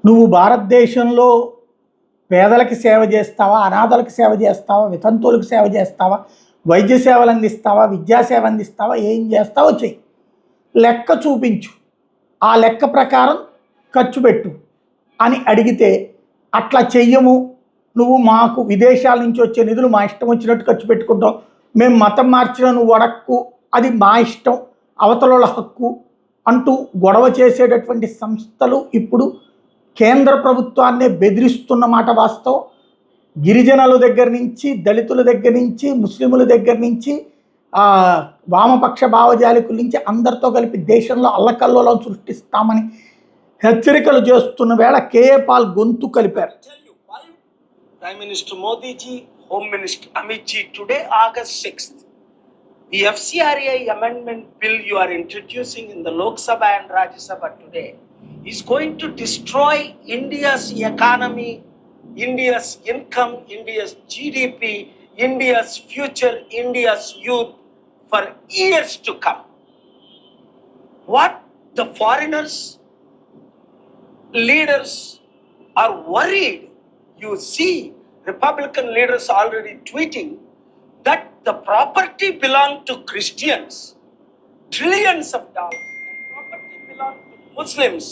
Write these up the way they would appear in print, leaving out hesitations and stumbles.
నువ్వు భారతదేశంలో పేదలకి సేవ చేస్తావా, అనాథలకు సేవ చేస్తావా, వితంతువులకు సేవ చేస్తావా, వైద్య సేవలు అందిస్తావా, విద్యా సేవ అందిస్తావా, ఏం చేస్తావో చెయ్యి, లెక్క చూపించు, ఆ లెక్క ప్రకారం ఖర్చు పెట్టు అని అడిగితే అట్లా చెయ్యము, నువ్వు మాకు విదేశాల నుంచి వచ్చే నిధులు మా ఇష్టం వచ్చినట్టు ఖర్చు పెట్టుకుంటాం, మేము మతం మార్చిన నువ్వు అడక్కు, అది మా ఇష్టం, అవతల హక్కు అంటూ గొడవ చేసేటటువంటి సంస్థలు ఇప్పుడు కేంద్ర ప్రభుత్వాన్నే బెదిరిస్తున్న మాట వాస్తవం. గిరిజనుల దగ్గర నుంచి, దళితుల దగ్గర నుంచి, ముస్లిముల దగ్గర నుంచి, వామపక్ష భావజాలికుల నుంచి అందరితో కలిపి దేశంలో అల్లకల్లోలం సృష్టిస్తామని హెచ్చరికలు చేస్తున్న వేళ కేఏ పాల్ గొంతు కలిపారు. Prime Minister Modi ji, Home Minister Amit ji, today August 6th, the FCRA amendment bill you are introducing in the Lok Sabha and Rajya Sabha today is going to destroy India's economy, India's income, India's GDP, India's future, India's youth for years to come. What the foreigners, leaders are worried. You see Republican leaders already tweeting that the property belonged to Christians, trillions of dollars, and property belonged to Muslims,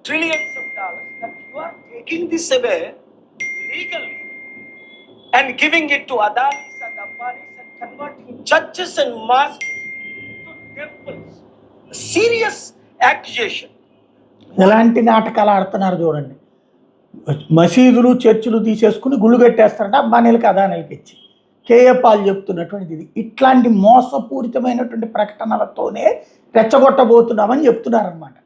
trillions of dollars, that you are taking this away legally and giving it to Adanis and Ambanis and converting churches and mosques to temples. A serious accusation. ఎలాంటి నాటకాలు ఆడుతున్నారు చూడండి. మసీదులు చర్చిలు తీసేసుకుని గుళ్ళు కట్టేస్తారంట అంబానీలకి అదానీలకి ఇచ్చి. KA Paul చెప్తున్నటువంటిది ఇది. ఇట్లాంటి మోసపూరితమైనటువంటి ప్రకటనలతోనే రెచ్చగొట్టబోతున్నామని చెప్తున్నారన్నమాట.